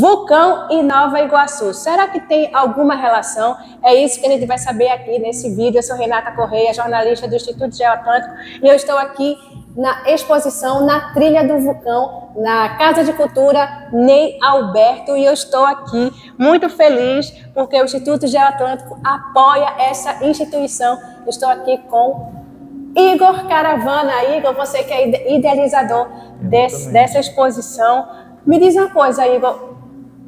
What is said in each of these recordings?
Vulcão e Nova Iguaçu. Será que tem alguma relação? É isso que a gente vai saber aqui nesse vídeo. Eu sou Renata Correia, jornalista do Instituto Geoatlântico, e eu estou aqui na exposição na Trilha do Vulcão, na Casa de Cultura Ney Alberto, e eu estou aqui muito feliz porque o Instituto Geoatlântico apoia essa instituição. Estou aqui com Igor Caravana. Igor, você que é idealizador dessa exposição. Me diz uma coisa, Igor,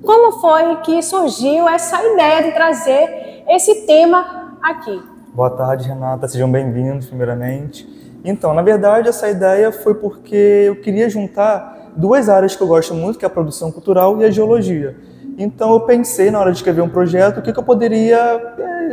como foi que surgiu essa ideia de trazer esse tema aqui? Boa tarde, Renata. Sejam bem-vindos, primeiramente. Então, na verdade, essa ideia foi porque eu queria juntar duas áreas que eu gosto muito, que é a produção cultural e a geologia. Então, eu pensei, na hora de escrever um projeto, o que eu poderia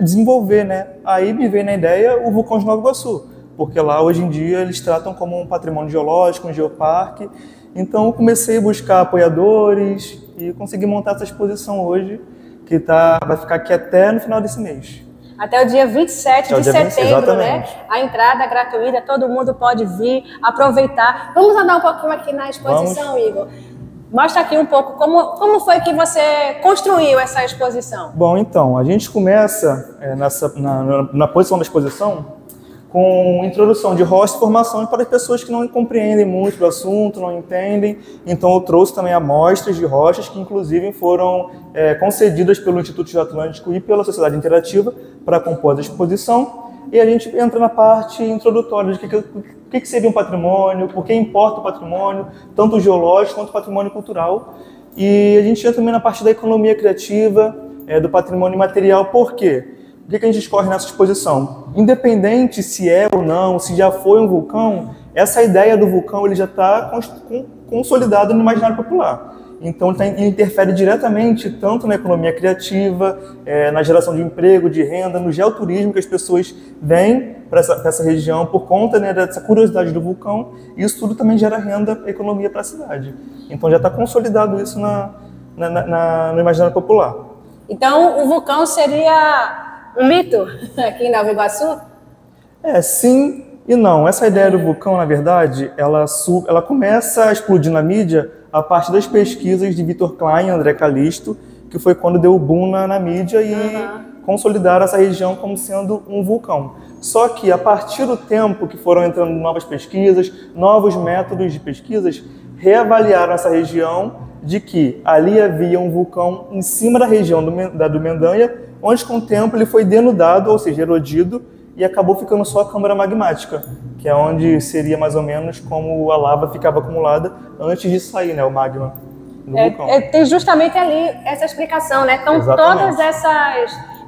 desenvolver, né? Aí me veio na ideia o vulcão de Nova Iguaçu, porque lá, hoje em dia, eles tratam como um patrimônio geológico, um geoparque. Então, eu comecei a buscar apoiadores e consegui montar essa exposição hoje, que vai ficar aqui até no final desse mês. Até o dia 27 de setembro, né? A entrada é gratuita, todo mundo pode vir, aproveitar. Vamos andar um pouquinho aqui na exposição, Igor? Mostra aqui um pouco como foi que você construiu essa exposição. Bom, então, a gente começa na posição da exposição com introdução de rocha e formação para as pessoas que não compreendem muito do assunto, não entendem. Então eu trouxe também amostras de rochas que inclusive foram concedidas pelo Instituto Geoatlântico e pela Sociedade Interativa para compor a exposição. E a gente entra na parte introdutória de o que seria um patrimônio, por que importa o patrimônio, tanto o geológico quanto o patrimônio cultural. E a gente entra também na parte da economia criativa, do patrimônio imaterial. Por quê? O que a gente discorre nessa exposição? Independente se é ou não, se já foi um vulcão, essa ideia do vulcão ele já está consolidada no imaginário popular. Então ele interfere diretamente tanto na economia criativa, na geração de emprego, de renda, no geoturismo, que as pessoas vêm para essa região por conta, né, dessa curiosidade do vulcão, e isso tudo também gera renda e economia para a cidade. Então já está consolidado isso no imaginário popular. Então o vulcão seria um mito aqui em Nova Iguaçu? Sim e não. Essa ideia do vulcão, na verdade, ela começa a explodir na mídia a partir das pesquisas de Vitor Klein e André Calisto, que foi quando deu o boom na mídia e consolidaram essa região como sendo um vulcão. Só que, a partir do tempo que foram entrando novas pesquisas, novos métodos de pesquisas, reavaliaram essa região de que ali havia um vulcão em cima da região do Mendanha, onde com o tempo ele foi denudado, ou seja, erodido, e acabou ficando só a câmara magmática, que é onde seria mais ou menos como a lava ficava acumulada antes de sair, né, o magma do vulcão. Tem justamente ali essa explicação, né? Então, todas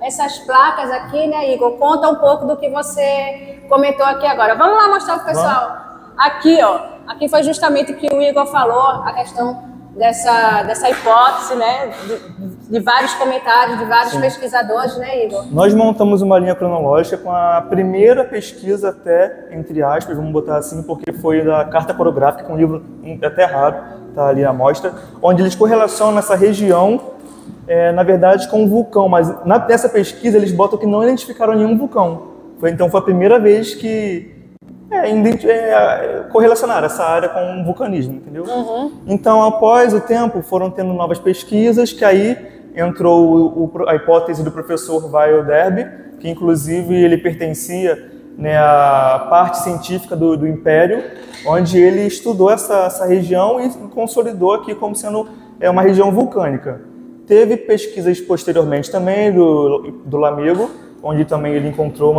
essas placas aqui, né, Igor, conta um pouco do que você comentou aqui agora. Vamos lá mostrar para o pessoal. Aqui, ó, aqui foi justamente o que o Igor falou, a questão dessa hipótese, né, de vários comentários, de vários pesquisadores, né, Igor? Nós montamos uma linha cronológica com a primeira pesquisa até, entre aspas, vamos botar assim, porque foi da Carta Coreográfica, um livro até raro, tá ali na mostra, onde eles correlacionam essa região, na verdade, com um vulcão, mas nessa pesquisa eles botam que não identificaram nenhum vulcão. Então foi a primeira vez que correlacionar essa área com o vulcanismo, entendeu? Então, após o tempo, foram tendo novas pesquisas, que aí entrou a hipótese do professor Weil Derby, que inclusive ele pertencia, né, à parte científica do Império, onde ele estudou essa região e consolidou aqui como sendo uma região vulcânica. Teve pesquisas posteriormente também do Lamego, onde também ele encontrou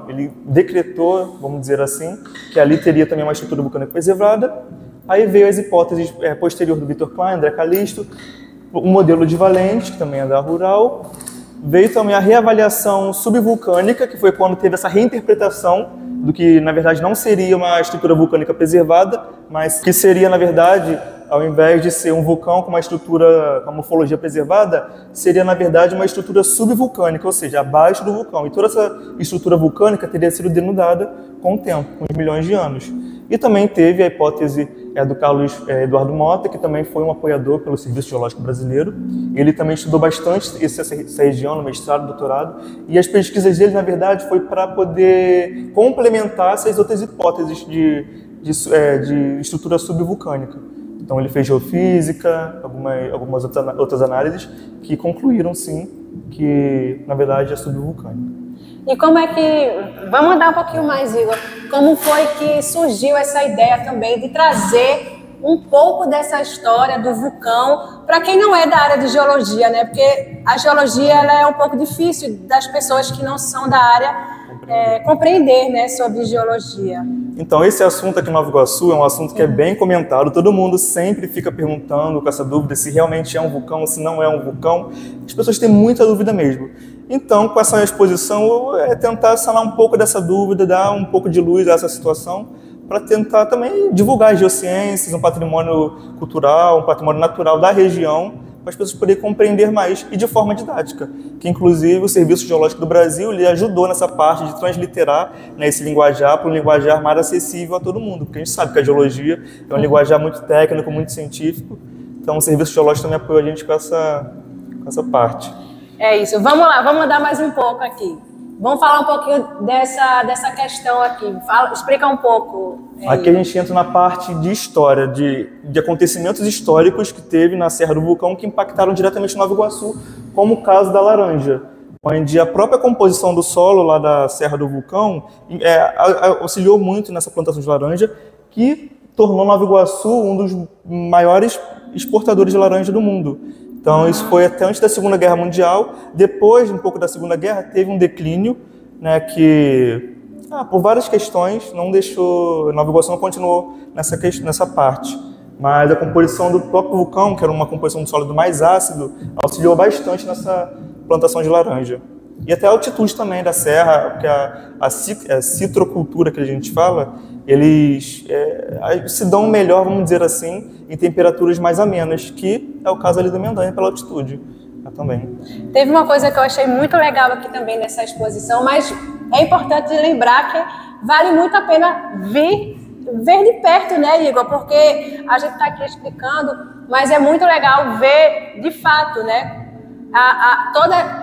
ele decretou, vamos dizer assim, que ali teria também uma estrutura vulcânica preservada. Aí veio as hipóteses posteriores do Vitor Klein, André Calisto, o modelo de Valente, que também é da Rural. Veio também a reavaliação subvulcânica, que foi quando teve essa reinterpretação do que, na verdade, não seria uma estrutura vulcânica preservada, mas que seria, na verdade, ao invés de ser um vulcão com uma estrutura, com a morfologia preservada, seria, na verdade, uma estrutura subvulcânica, ou seja, abaixo do vulcão. E toda essa estrutura vulcânica teria sido denudada com o tempo, com os milhões de anos. E também teve a hipótese do Carlos Eduardo Mota, que também foi um apoiador pelo Serviço Geológico Brasileiro. Ele também estudou bastante essa região no mestrado, doutorado, e as pesquisas dele, na verdade, foi para poder complementar essas outras hipóteses de estrutura subvulcânica. Então ele fez geofísica, algumas outras análises que concluíram sim que na verdade é subvulcânico. E como é que... Vamos andar um pouquinho mais, Igor. Como foi que surgiu essa ideia também de trazer um pouco dessa história do vulcão para quem não é da área de geologia, né? Porque a geologia ela é um pouco difícil das pessoas que não são da área compreender, né, sobre geologia. Então esse assunto aqui em Nova Iguaçu é um assunto que é bem comentado. Todo mundo sempre fica perguntando com essa dúvida se realmente é um vulcão, se não é um vulcão. As pessoas têm muita dúvida mesmo. Então, com essa exposição, é tentar sanar um pouco dessa dúvida, dar um pouco de luz a essa situação, para tentar também divulgar as geociências, um patrimônio cultural, um patrimônio natural da região, para as pessoas poderem compreender mais e de forma didática. Que, inclusive, o Serviço Geológico do Brasil ele ajudou nessa parte de transliterar, né, esse linguajar para um linguajar mais acessível a todo mundo, porque a gente sabe que a geologia é um linguajar muito técnico, muito científico. Então, o Serviço Geológico também apoiou a gente com essa parte. É isso. Vamos lá, vamos andar mais um pouco aqui. Vamos falar um pouquinho dessa questão aqui. Explica um pouco. Aqui a gente entra na parte de história, de acontecimentos históricos que teve na Serra do Vulcão que impactaram diretamente Nova Iguaçu, como o caso da laranja, onde a própria composição do solo lá da Serra do Vulcão auxiliou muito nessa plantação de laranja, que tornou Nova Iguaçu um dos maiores exportadores de laranja do mundo. Então isso foi até antes da Segunda Guerra Mundial. Depois, um pouco da Segunda Guerra, teve um declínio, né, que por várias questões não deixou, Nova Iguaçu não continuou nessa parte. Mas a composição do próprio vulcão, que era uma composição de sólido mais ácido, auxiliou bastante nessa plantação de laranja. E até a altitude também da serra, porque a citrocultura que a gente fala, eles se dão melhor, vamos dizer assim, em temperaturas mais amenas, que é o caso ali da Mendanha, pela altitude também. Teve uma coisa que eu achei muito legal aqui também nessa exposição, mas é importante lembrar que vale muito a pena ver de perto, né, Igor? Porque a gente está aqui explicando, mas é muito legal ver de fato, né?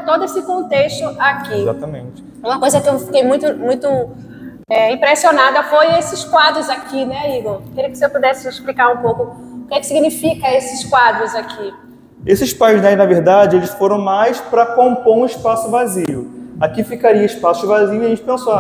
Todo esse contexto aqui. Exatamente. Uma coisa que eu fiquei muito impressionada foi esses quadros aqui, né, Igor? Queria que você pudesse explicar um pouco o que é que significa esses quadros aqui. Esses painéis, na verdade, eles foram mais para compor um espaço vazio. Aqui ficaria espaço vazio e a gente pensou,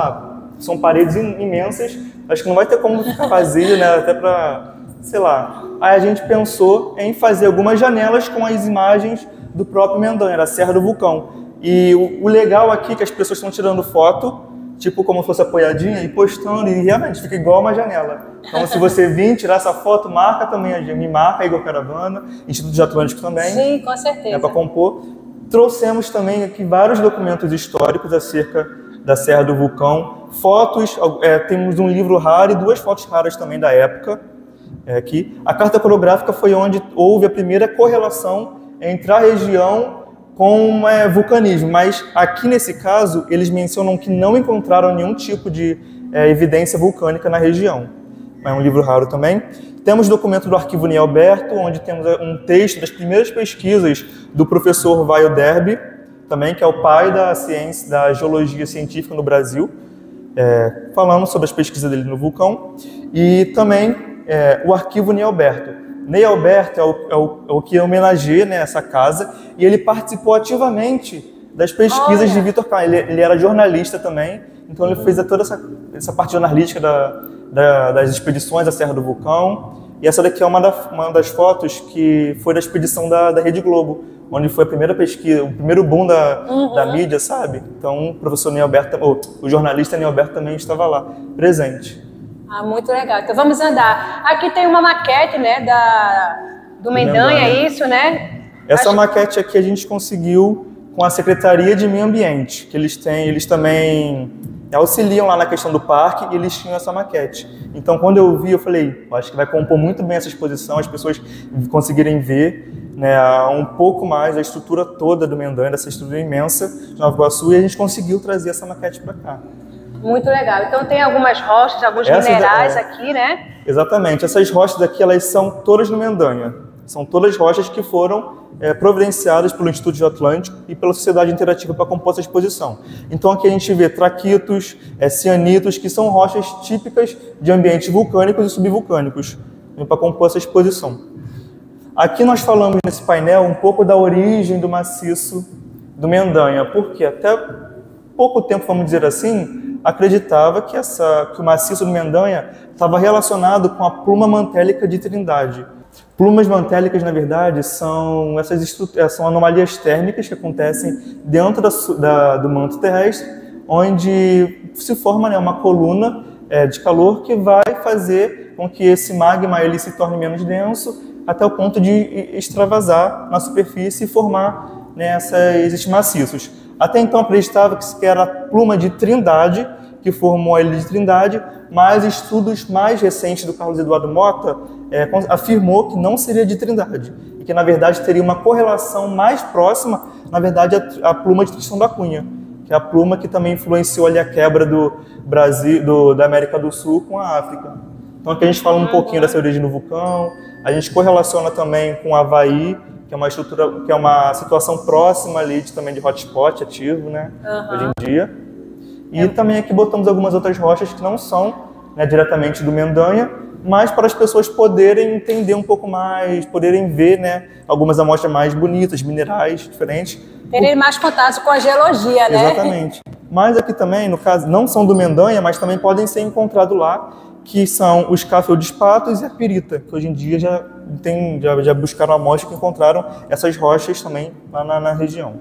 são paredes imensas, acho que não vai ter como ficar vazio, né, até para, sei lá. Aí a gente pensou em fazer algumas janelas com as imagens do próprio Mendanha, da Serra do Vulcão. E o legal aqui é que as pessoas estão tirando foto, tipo como se fosse apoiadinha, e postando, e realmente fica igual uma janela. Então, se você vir tirar essa foto, marca também, me marca, Igor Caravana, Instituto Geoatlântico também. Sim, com certeza. Para compor. Trouxemos também aqui vários documentos históricos acerca da Serra do Vulcão, fotos, temos um livro raro e 2 fotos raras também da época. Aqui. A carta coreográfica foi onde houve a primeira correlação entre a região com vulcanismo, mas aqui nesse caso eles mencionam que não encontraram nenhum tipo de evidência vulcânica na região. É um livro raro também. Temos documento do Arquivo Ney Alberto, onde temos um texto das primeiras pesquisas do professor Vaio Derby, também, que é o pai da ciência, da geologia científica no Brasil, falando sobre as pesquisas dele no vulcão. E também o Arquivo Ney Alberto. Ney Alberto é o que homenageia, né, essa casa, e ele participou ativamente das pesquisas de Vitor Kahn. Ele era jornalista também, então ele fez toda essa parte jornalística das expedições da Serra do Vulcão. E essa daqui é uma das fotos que foi da expedição da Rede Globo, onde foi a primeira pesquisa, o primeiro boom da mídia, sabe? Então o professor Ney Alberto, o jornalista Ney Alberto também estava lá, presente. Muito legal. Então vamos andar. Aqui tem uma maquete, né, do Mendanha, é isso, né? Essa maquete aqui a gente conseguiu com a Secretaria de Meio Ambiente, que eles também auxiliam lá na questão do parque, e eles tinham essa maquete. Então quando eu vi, eu falei, acho que vai compor muito bem essa exposição, as pessoas conseguirem ver, né, um pouco mais da estrutura toda do Mendanha, dessa estrutura imensa de Nova Iguaçu, e a gente conseguiu trazer essa maquete para cá. Muito legal. Então tem algumas rochas, alguns minerais aqui, né? Exatamente. Essas rochas aqui, elas são todas no Mendanha. São todas rochas que foram providenciadas pelo Instituto Geoatlântico e pela Sociedade Interativa para compor essa exposição. Então aqui a gente vê traquitos, cianitos, que são rochas típicas de ambientes vulcânicos e subvulcânicos para compor essa exposição. Aqui nós falamos nesse painel um pouco da origem do maciço do Mendanha, porque até pouco tempo, vamos dizer assim, acreditava que o maciço do Mendanha estava relacionado com a pluma mantélica de Trindade. Plumas mantélicas, na verdade, são anomalias térmicas que acontecem dentro do manto terrestre, onde se forma, né, uma coluna de calor que vai fazer com que esse magma ele se torne menos denso, até o ponto de extravasar na superfície e formar, né, esses maciços. Até então acreditava que era a pluma de Trindade, que formou a ilha de Trindade, mas estudos mais recentes do Carlos Eduardo Mota afirmou que não seria de Trindade, e que na verdade teria uma correlação mais próxima, na verdade, à pluma de Tristão da Cunha, que é a pluma que também influenciou ali a quebra do Brasil, da América do Sul com a África. Então aqui a gente fala um pouquinho dessa origem do vulcão, a gente correlaciona também com o Havaí, que é uma estrutura, que é uma situação próxima ali também de hotspot ativo, né, hoje em dia. E também aqui botamos algumas outras rochas que não são, né, diretamente do Mendanha, mas para as pessoas poderem entender um pouco mais, poderem ver, né, algumas amostras mais bonitas, minerais diferentes. Terem mais contato com a geologia, né? Exatamente. Mas aqui também, no caso, não são do Mendanha, mas também podem ser encontrados lá, que são os cafeldespatos e a pirita, que hoje em dia já buscaram amostras que encontraram essas rochas também lá na região.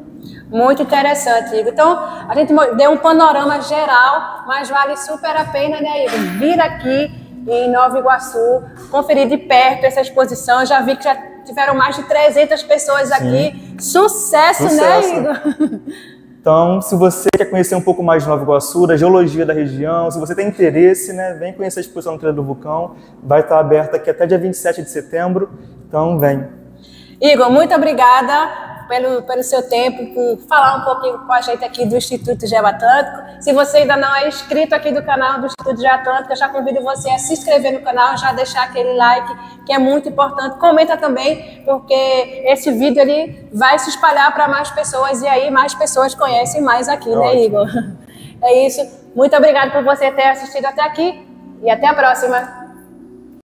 Muito interessante, Igor. Então, a gente deu um panorama geral, mas vale super a pena, né, Igor? Vir aqui em Nova Iguaçu, conferir de perto essa exposição. Eu já vi que já tiveram mais de 300 pessoas aqui. Sucesso, né, Igor? Então, se você quer conhecer um pouco mais de Nova Iguaçu, da geologia da região, se você tem interesse, né, vem conhecer a exposição no Trilha do Vulcão. Vai estar aberta aqui até dia 27 de setembro, então vem. Igor, muito obrigada pelo seu tempo, por falar um pouquinho com a gente aqui do Instituto Geoatlântico. Se você ainda não é inscrito aqui do canal do Instituto Geoatlântico, eu já convido você a se inscrever no canal, já deixar aquele like, que é muito importante. Comenta também, porque esse vídeo ele vai se espalhar para mais pessoas e aí mais pessoas conhecem mais aqui, né, Igor? É isso. Muito obrigada por você ter assistido até aqui e até a próxima.